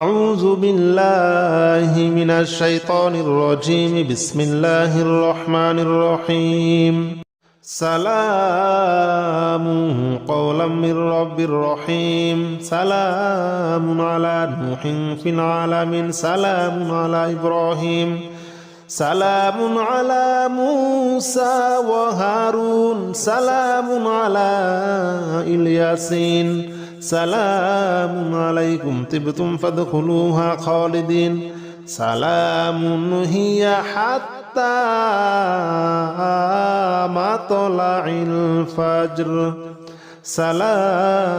أعوذ بالله من الشيطان الرجيم بسم الله الرحمن الرحيم سلام قولا من رب رحيم سلام على نوح في العالمين سلام على إبراهيم سلام على موسى وهارون سلام على الياسين سلام عليكم طبتم فادخلوها خالدين سلام هي حتى مطلع الفجر سلام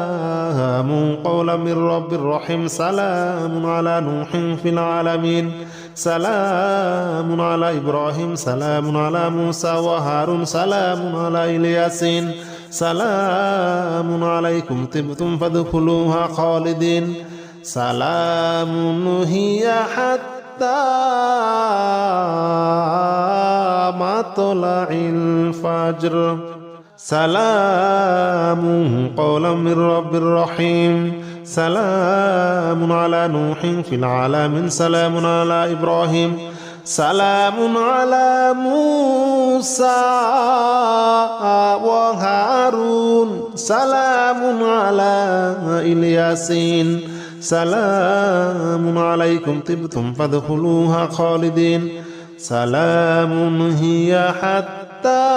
قولا من رب رحيم سلام على نوح في العالمين سلام على إبراهيم سلام على موسى وهارون سلام على الياسين سلام عليكم طبتم فادخلوها خالدين سلام هي حتى مطلع الفجر سلام قولا من رب رحيم سلام على نوح في العالمين سلام على إبراهيم سلام على موسى وهارون سلام على الياسين سلام عليكم طبتم فادخلوها خالدين سلام هي حتى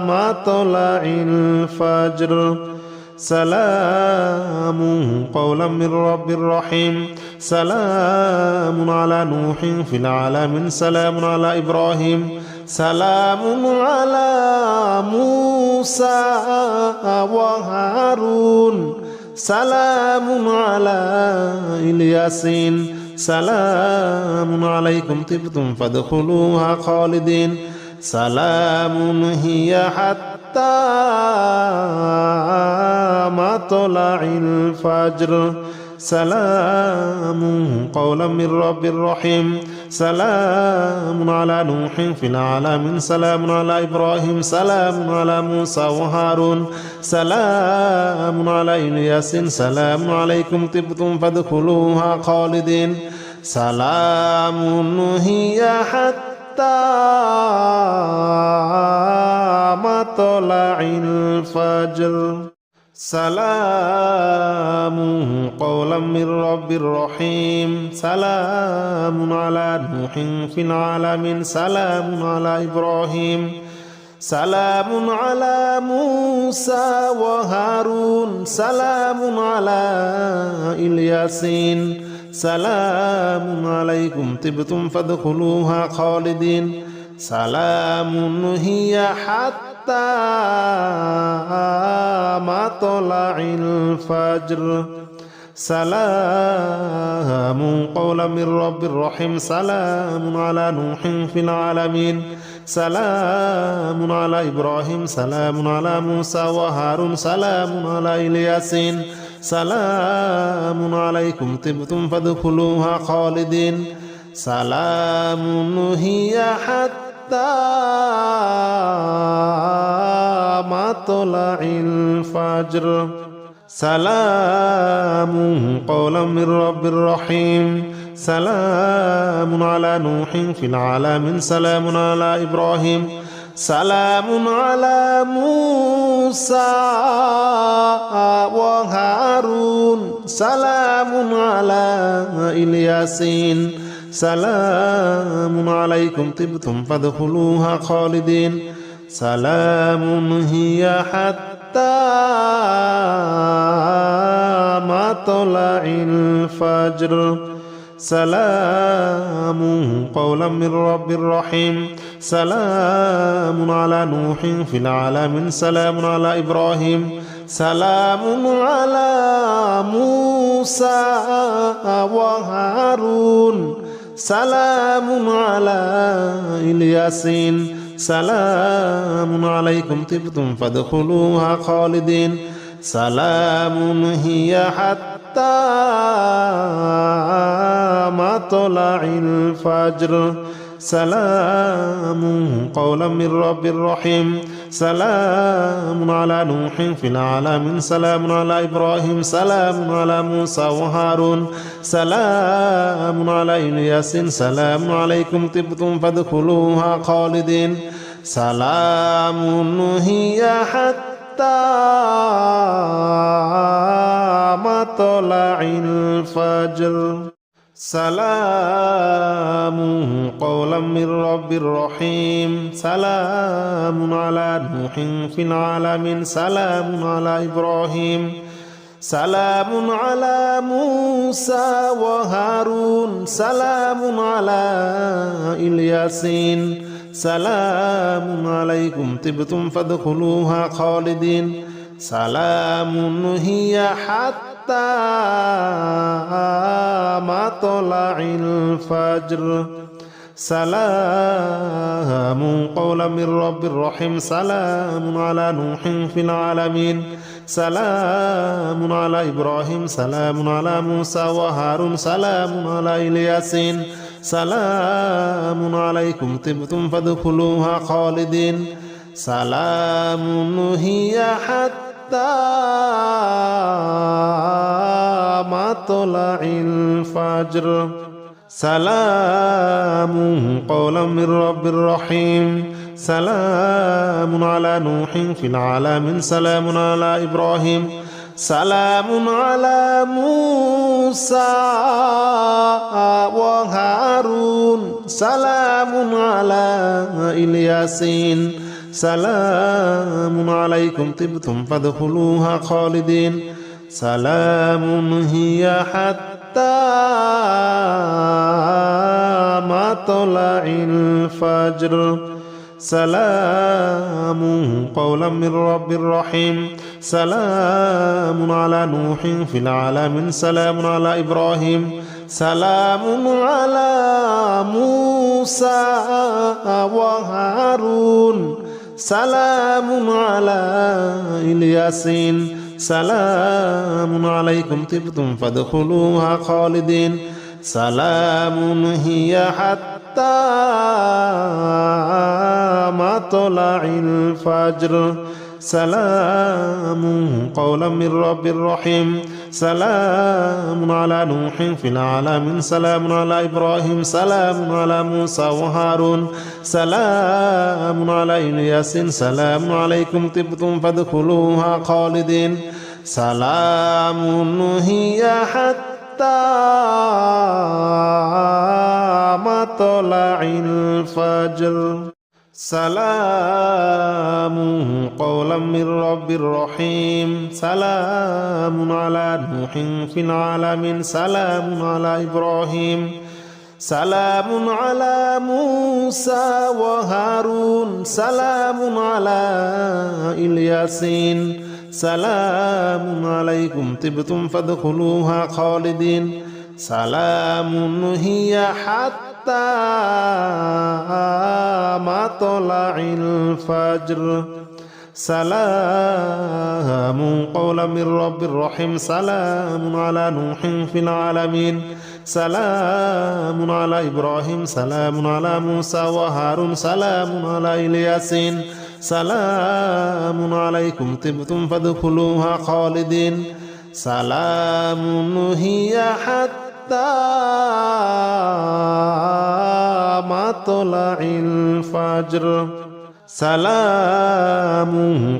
مطلع الفجر سلام قولا من رب رحيم سلام على نوح في العالمين سلام على إبراهيم سلام على موسى وهارون سلام على الياسين سلام عليكم طبتم فادخلوها خالدين سلام هي حتى مطلع الفجر سلام قولا من رب رحيم سلام على نوح في العالمين سلام على إبراهيم سلام على موسى وهارون سلام على الياسين سلام عليكم طبتم فادخلوها خالدين سلام هي حتى مطلع الفجر سلام قولا من رب رحيم سلام على نوح في العالمين سلام على إبراهيم سلام على موسى وهارون سلام على الياسين سلام عليكم طبتم فادخلوها خالدين سلام هي حتى مطلع الفجر سلام قولا من رب رحيم سلام على نوح في العالمين سلام على إبراهيم سلام على موسى وهارون سلام على الياسين سلام عليكم طبتم فادخلوها خالدين سلام هي حتى مطلع الفجر سلام قولا من رب رحيم سلام على نوح في العالمين سلام على إبراهيم سلام على موسى وهارون سلام على الياسين سلام عليكم طبتم فادخلوها خالدين سلام هي حتى مطلع الفجر سلام قولا من رب رحيم سلام على نوح في العالمين سلام على إبراهيم سلام على موسى وهارون سلام على الياسين سلام عليكم طبتم فادخلوها خالدين سلام هي حتى مطلع الفجر سلام قولا من رب رحيم سلام على نوح في العالمين سلام على إبراهيم سلام على موسى وهارون سلام على إلياس سلام عليكم طبتم فادخلوها خالدين سلام هي حتى مطلع الفجر سلام قولا من رب رحيم سلام على نوح في العالمين سلام على إبراهيم سلام على موسى وهارون سلام على الياسين سلام عليكم طبتم فادخلوها خالدين سلام هي حتى مطلع الفجر سلام قولا من رب رحيم سلام على نوح في العالمين سلام على إبراهيم سلام على موسى وهارون سلام على الياسين سلام عليكم طبتم فادخلوها خالدين سلام هي حتى مطلع الفجر سلام قولا من رب رحيم سلام على نوح في العالمين سلام على إبراهيم سلام على موسى وهارون سلام على الياسين سلام عليكم طبتم فادخلوها خالدين سلام هي حتى مطلع الفجر سلام قولا من رب رحيم سلام على نوح في العالمين سلام على إبراهيم سلام على موسى وهارون سلام على الياسين سلام عليكم طبتم فادخلوها خالدين سلام هي حتى مطلع الفجر سلام قولا من رب رحيم سلام على نوح في العالمين سلام على إبراهيم سلام على موسى وهارون سلام على الياس سلام عليكم طبتم فادخلوها خالدين سلام هي حتى مطلع الفجر سلام قولا من رب رحيم سلام على نوح في العالمين سلام على إبراهيم سلام على موسى وهارون سلام على الياسين سلام عليكم طبتم فادخلوها خالدين سلام هي حتى مطلع الفجر سلام قولا من رب رحيم سلام على نوح في العالمين سلام على إبراهيم سلام على موسى وهارون سلام على الياسين سلام عليكم طبتم فادخلوها خالدين سلام هي حتى مطلع الفجر سلام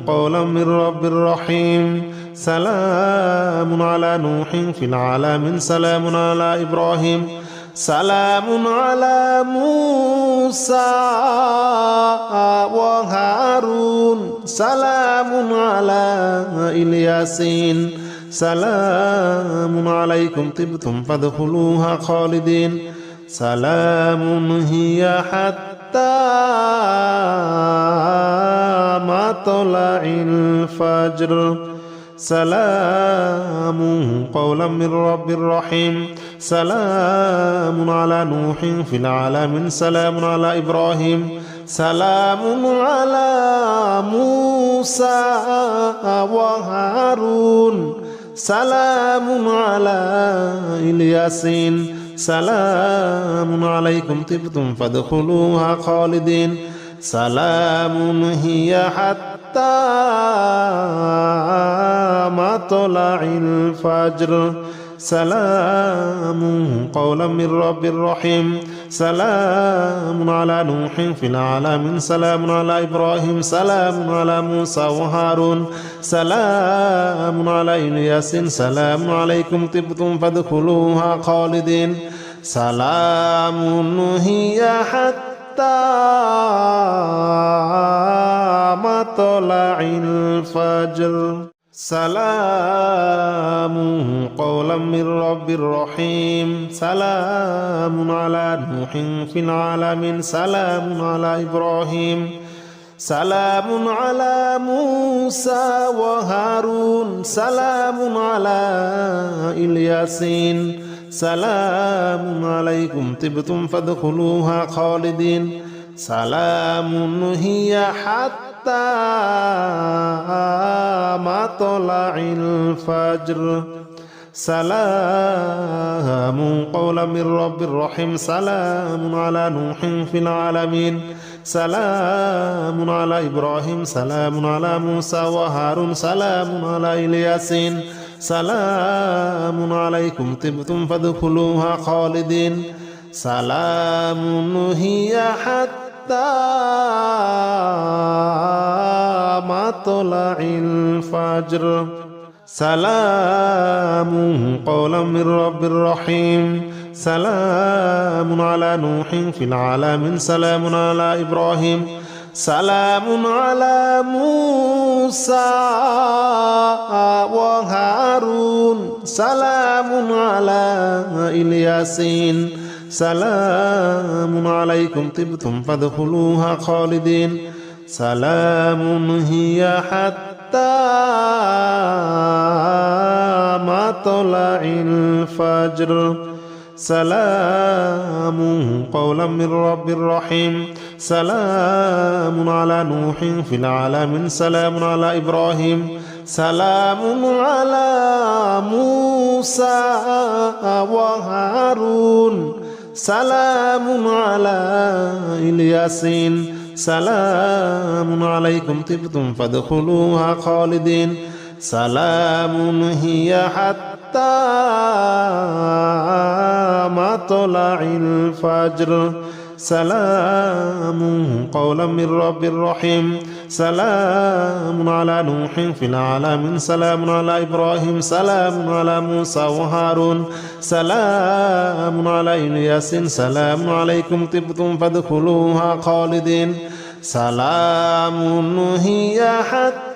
قولا من رب رحيم سلام على نوح في العالمين سلام على إبراهيم سلام على موسى وهارون سلام على الياسين سلام عليكم طبتم فادخلوها خالدين سلام هي حتى مطلع الفجر سلام قولا من رب رحيم سلام على نوح في العالمين سلام على إبراهيم سلام على موسى وهارون سلام على الياسين سلام عليكم طبتم فادخلوها خالدين سلام هي حتى مطلع الفجر سلام قولا من رب رحيم سلام على نوح في العالمين سلام على إبراهيم سلام على موسى وهارون سلام على إلياس سلام عليكم طبتم فادخلوها خالدين سلام هي حتى مطلع الفجر سلام قولا من رب رحيم سلام على نوح في العالمين سلام على إبراهيم سلام على موسى وهارون سلام على إلياسين سلام عليكم طبتم فادخلوها خالدين سلام هي حتى مطلع الفجر سلام قولا من رب رحيم سلام على نوح في العالمين سلام على إبراهيم سلام على موسى وهارون سلام على إلياسين سلام عليكم طبتم فادخلوها خالدين سلام هي حتى مطلع الفجر سلام قولا من رب رحيم سلام على نوح في العالمين سلام على إبراهيم سلام على موسى وهارون سلام على إلياسين سلام عليكم طبتم فادخلوها خالدين سلام هي حتى مطلع الفجر سلام قولا من رب رحيم سلام على نوح في العالمين سلام على إبراهيم سلام على موسى وهارون سلام على إلياسين سلام عليكم طبتم فادخلوها خالدين سلام هي حتى مطلع الفجر سلام قولا من رب رحيم سلام على نوح في العالمين سلام على إبراهيم سلام على موسى وهارون سلام على إلياس سلام عليكم طبتم فادخلوها خالدين سلام هي حتى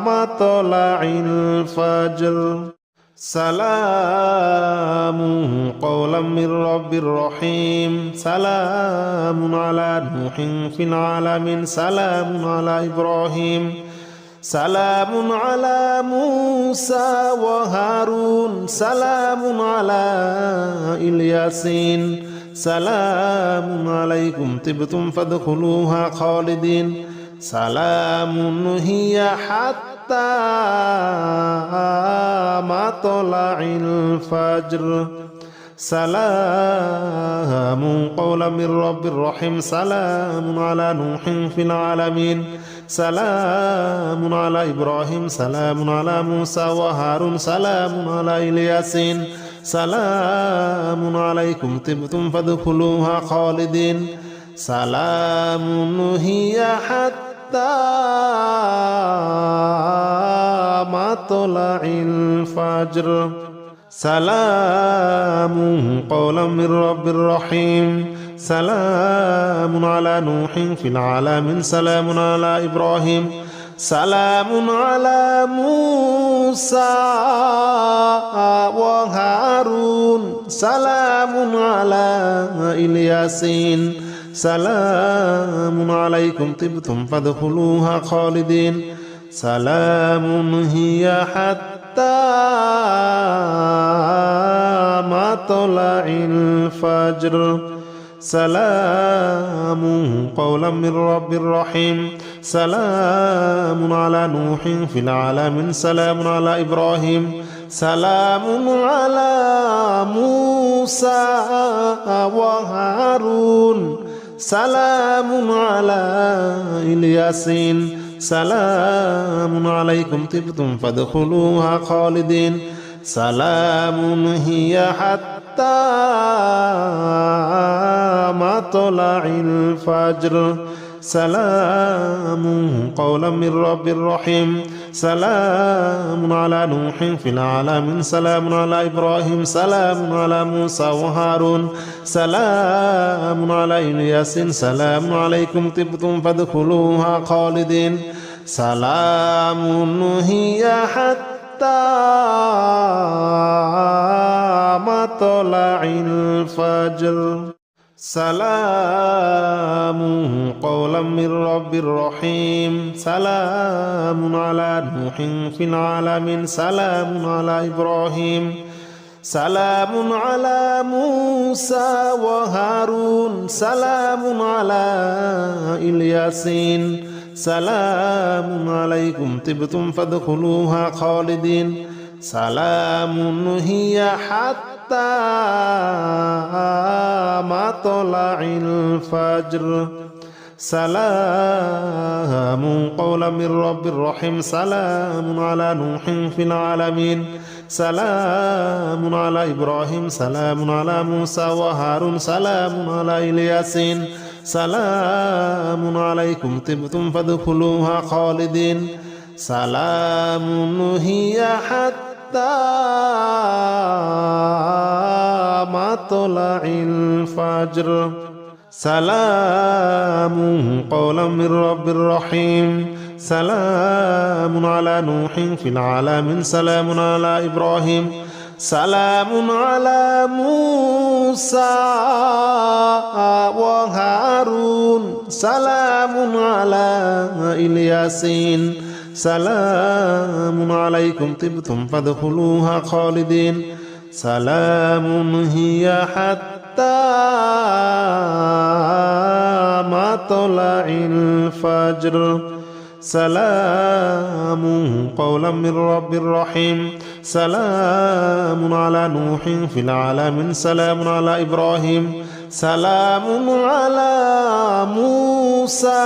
مطلع الفجر سلام قولا من رب رحيم سلام على نوح في العالمين سلام على إبراهيم سلام على موسى وهارون سلام على إلياسين سلام عليكم طبتم فادخلوها خالدين سلام هي حتى مطلع الفجر سلام قولا من رب رحيم سلام على نوح في العالمين سلام على إبراهيم سلام على موسى وهارون سلام على إلياسين سلام عليكم طبتم فادخلوها خالدين سلام هي حتى مطلع الفجر سلام قولا من رب رحيم سلام على نوح في العالمين سلام على إبراهيم سلام على موسى وهارون سلام على إلياسين سلام عليكم طبتم فادخلوها خالدين سلام هي حتى مطلع الفجر سلام قولا من رب رحيم سلام على نوح في العالمين سلام على إبراهيم سلام على موسى موسى وهارون سلام على الياسين سلام عليكم طبتم فادخلوها خالدين سلام هي حتى مطلع الفجر سلام قولا من رب رحيم سلام على نوح في العالمين سلام على إبراهيم سلام على موسى وهارون سلام على ياسين سلام عليكم طبتم فادخلوها خالدين سلام هي حتى مطلع الفجر سلام قولا من رب رحيم سلام على نوح في العالمين سلام على إبراهيم سلام على موسى وهارون سلام على الياسين سلام عليكم طبتم فادخلوها خالدين سلام هي حتى مطلع الفجر سلام قولا من رب رحيم سلام على نوح في العالمين سلام على إبراهيم سلام على موسى وهارون سلام على الياسين سلام عليكم طبتم فادخلوها خالدين سلام هي حتى مطلع الفجر سلام قولا من رب رحيم سلام على نوح في العالمين سلام على إبراهيم سلام على موسى وهارون سلام على الياسين سلام عليكم طبتم فادخلوها خالدين سلام هي حتى مطلع الفجر سلام قولا من رب رحيم سلام على نوح في العالمين سلام على إبراهيم سلام على موسى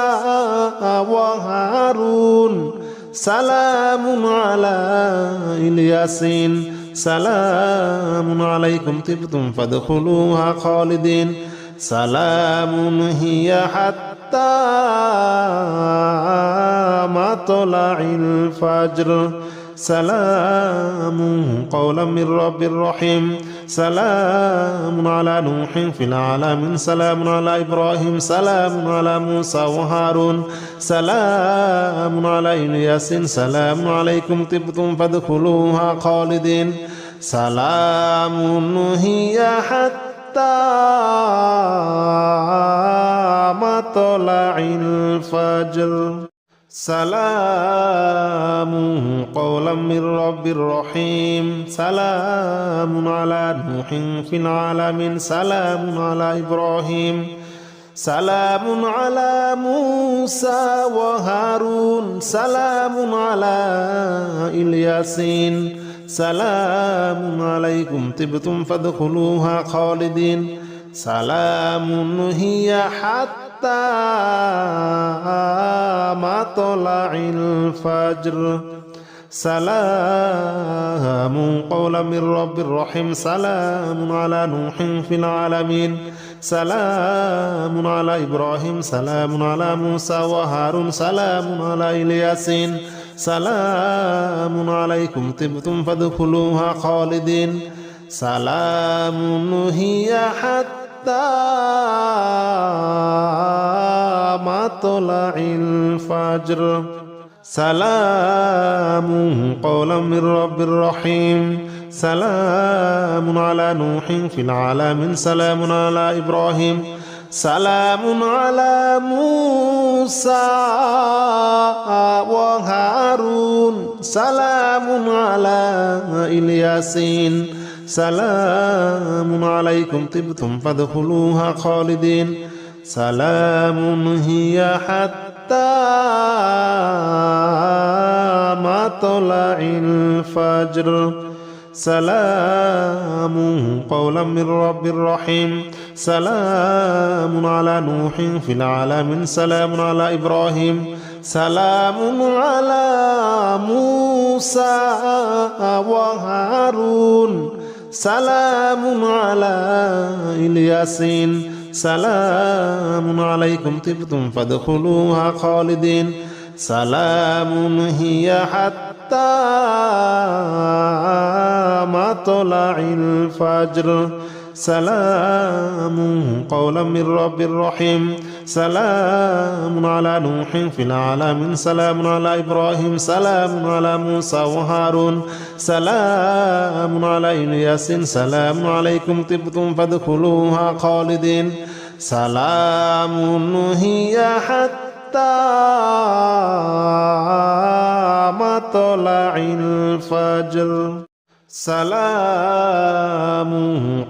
وهارون سلام على الياسين سلام عليكم طبتم فادخلوها خالدين سلام هي حتى مطلع الفجر سلام قولا من رب رحيم سلام على نوح في العالمين سلام على إبراهيم سلام على موسى وهارون سلام على ياسين سلام عليكم طبتم فادخلوها خالدين سلام هي حتى مطلع الفجر سلام قولا من رب رحيم سلام على نوح في العالمين سلام على إبراهيم سلام على موسى وهارون سلام على الياسين سلام عليكم طبتم فادخلوها خالدين سلام هي حتى مطلع الفجر سلام قولا من رب رحيم سلام على نوح في العالمين سلام على إبراهيم سلام على موسى وهارون سلام على الياسين سلام عليكم طبتم فادخلوها خالدين سلام هي حتى مطلع الفجر سلام قولا من رب رحيم سلام على نوح في العالمين سلام على إبراهيم سلام على موسى وهارون سلام على الياسين سلام عليكم طبتم فادخلوها خالدين سلام هي حتى مطلع الفجر سلام قولا من رب رحيم سلام على نوح في العالمين سلام على إبراهيم سلام على موسى وهارون سلام على الياسين سلام عليكم طبتم فادخلوها خالدين سلام هي حتى مطلع الفجر سلام قولا من رب رحيم سلام على نوح في العالمين سلام على إبراهيم سلام على موسى وهارون سلام على إلياس سلام عليكم طبتم فادخلوها خالدين سلام هي حتى مطلع الفجر سلام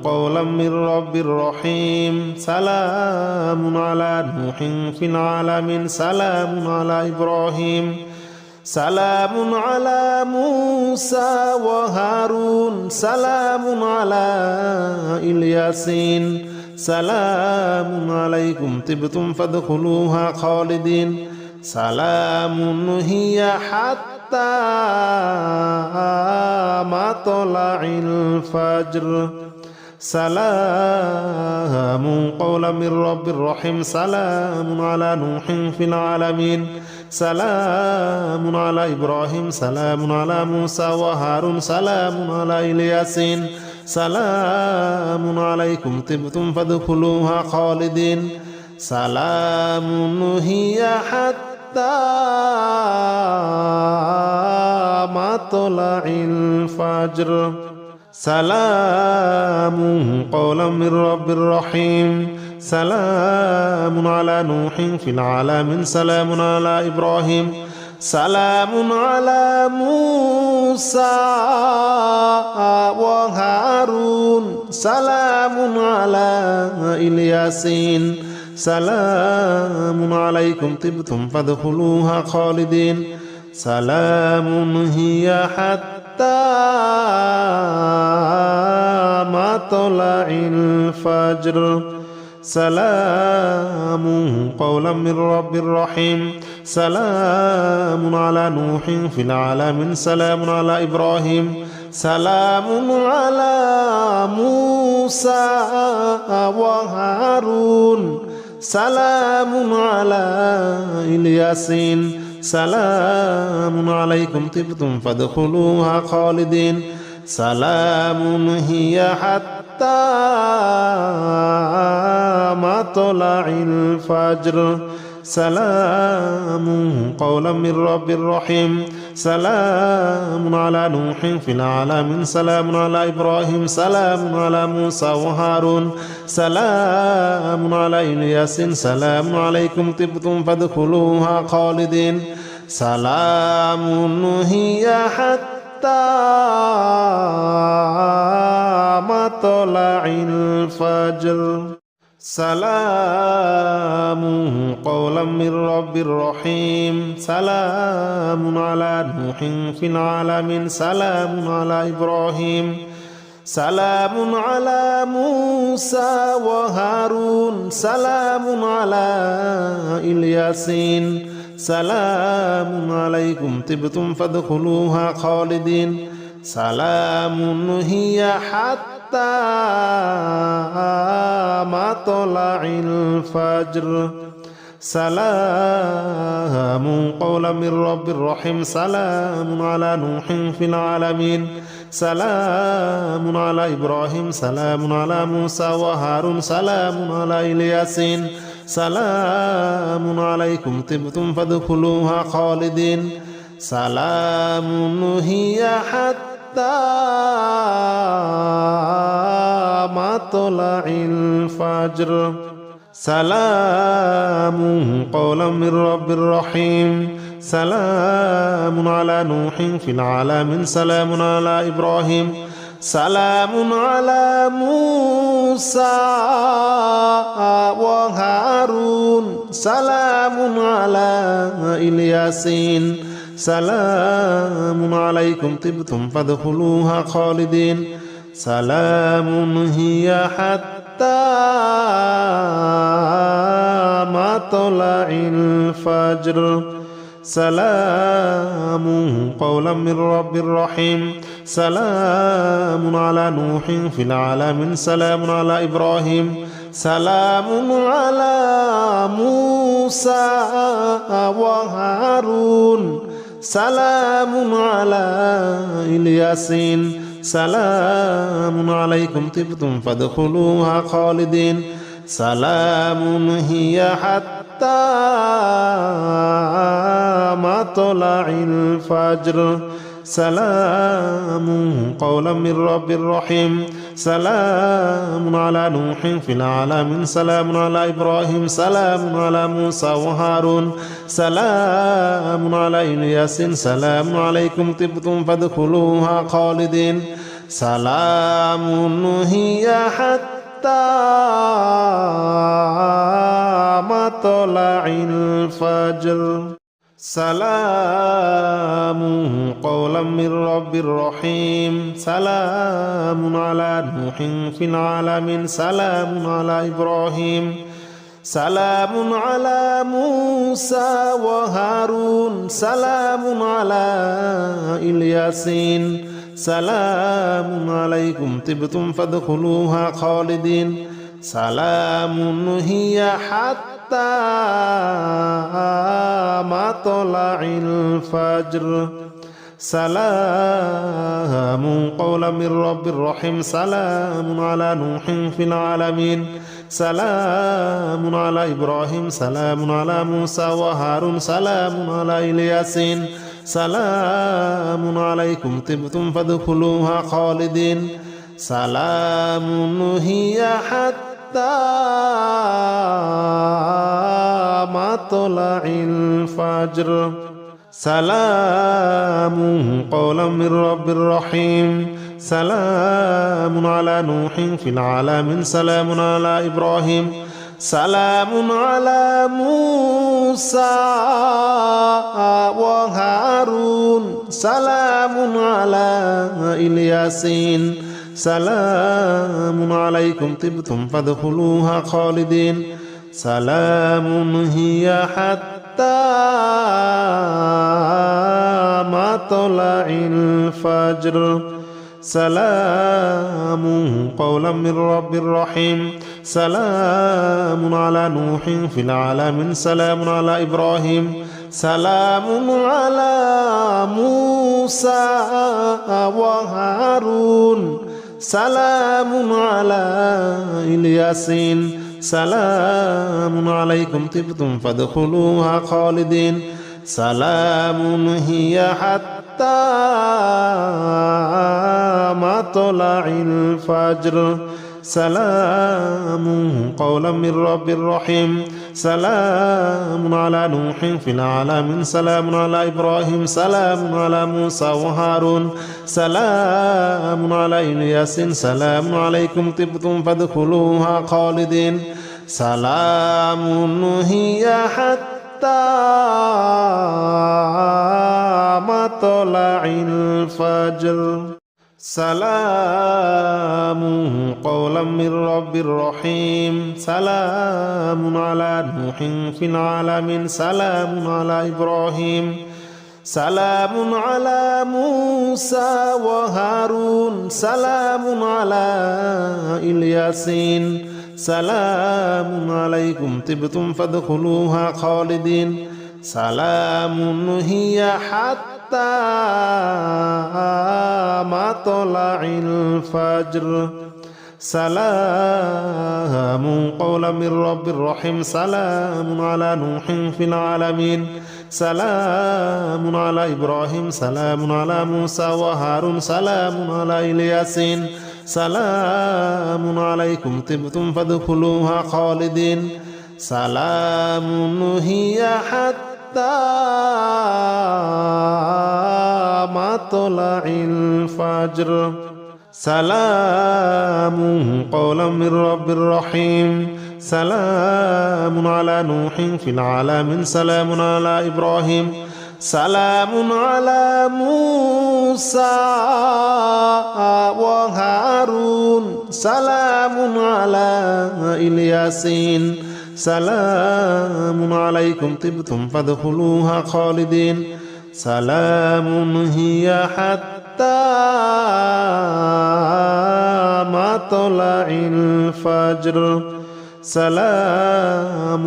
قولا من رب رحيم سلام على نوح في العالمين سلام على إبراهيم سلام على موسى وهارون سلام على الياسين سلام عليكم طبتم فادخلوها خالدين سلام هي حتى مطلع الفجر سلام قولا من رب رحيم سلام على نوح في العالمين سلام على إبراهيم سلام على موسى وهارون سلام على الياسين سلام عليكم طبتم فادخلوها خالدين سلام هي حتى مطلع الفجر سلام قولا من رب رحيم سلام على نوح في العالمين سلام على إبراهيم سلام على موسى وهارون سلام على الياسين سلام عليكم طبتم فادخلوها خالدين سلام هي حتى مطلع الفجر سلام قولا من رب رحيم سلام على نوح في العالمين سلام على إبراهيم سلام على موسى وهارون سلام على الياسين سلام عليكم طبتم فادخلوها خالدين سلام هي حتى مطلع الفجر سلام قولا من رب رحيم سلام على نوح في العالمين سلام على إبراهيم سلام على موسى وهارون سلام على إلياس سلام عليكم طبتم فادخلوها خالدين سلام هي حتى مطلع الفجر سلام قولا من رب رحيم سلام على نوح في العالمين سلام على إبراهيم سلام على موسى وهارون سلام على الياسين سلام عليكم طبتم فادخلوها خالدين سلام هي حتى مطلع الفجر سلام قولا من رب رحيم سلام على نوح في العالمين سلام على إبراهيم سلام على موسى وهارون سلام على الياسين سلام عليكم طبتم فادخلوها خالدين سلام هي حتى مطلع الفجر سلام قولا من رب رحيم سلام على نوح في العالمين سلام على إبراهيم سلام على موسى وهارون سلام على الياسين سلام عليكم طبتم فادخلوها خالدين سلام هي حتى مطلع الفجر سلام قولا من رب رحيم سلام على نوح في العالمين سلام على إبراهيم سلام على موسى وهارون سلام على الياسين سلام عليكم طبتم فادخلوها خالدين سلام هي حتى مطلع الفجر سلام قولا من رب رحيم سلام على نوح في العالمين سلام على إبراهيم سلام على موسى وهارون سلام على إلياس سلام عليكم طبتم فادخلوها خالدين سلام هي حتى مطلع الفجر سلام قولا من رب رحيم سلام على نوح في العالمين سلام على إبراهيم سلام على موسى وهارون سلام على الياسين سلام عليكم طبتم فادخلوها خالدين سلام هي حتى مطلع الفجر سلام قولا من رب رحيم سلام على نوح في العالمين سلام على إبراهيم سلام على موسى وهارون سلام على الياسين سلام عليكم طبتم فادخلوها خالدين سلام هي حتى مطلع الفجر سلام قولا من رب رحيم سلام على نوح في العالمين سلام على إبراهيم سلام على موسى وهارون سلام على الياسين سلام عليكم طبتم فادخلوها خالدين سلام هي حتى مطلع الفجر سلام قولا من رب رحيم سلام على نوح في العالمين سلام على إبراهيم سلام على موسى وهارون سلام على الياسين سلام عليكم طبتم فادخلوها خالدين سلام هي حتى مطلع الفجر سلام قولا من رب رحيم سلام على نوح في العالمين سلام على إبراهيم سلام على موسى وهارون سلام على إلياس سلام عليكم طبتم فادخلوها خالدين سلام هي حتى مطلع الفجر سلام قولا من رب رحيم سلام على نوح في العالمين سلام على إبراهيم سلام على موسى وهارون سلام على الياسين سلام عليكم طبتم فادخلوها خالدين سلام هي حتى مطلع الفجر سلام قولا من رب رحيم سلام على نوح في العالمين سلام على إبراهيم سلام على موسى وهارون سلام على الياسين سلام عليكم طبتم فادخلوها خالدين سلام هي حتى مطلع الفجر سلام قولا من رب رحيم سلام على نوح في العالمين سلام على إبراهيم سلام على موسى وهارون سلام على الياسين سلام عليكم طبتم فادخلوها خالدين سلام هي حتى مطلع الفجر سلام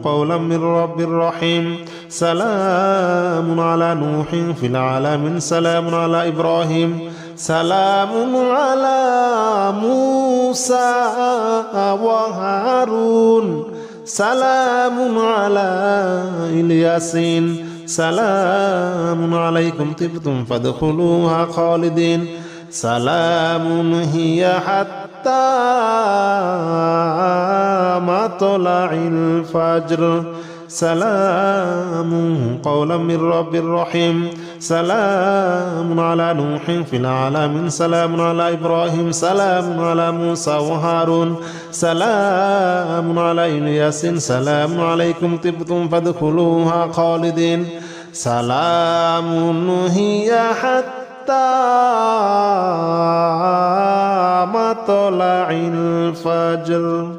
قولا من رب رحيم سلام على نوح في العالمين سلام على إبراهيم سلام على موسى وهارون سلام على الياسين سلام عليكم طبتم فادخلوها خالدين سلام هي حتى مطلع الفجر سلام قولا من رب رحيم سلام على نوح في العالمين سلام على إبراهيم سلام على موسى وهارون سلام على الياسين سلام عليكم طبتم فادخلوها خالدين سلام هي حتى مطلع الفجر.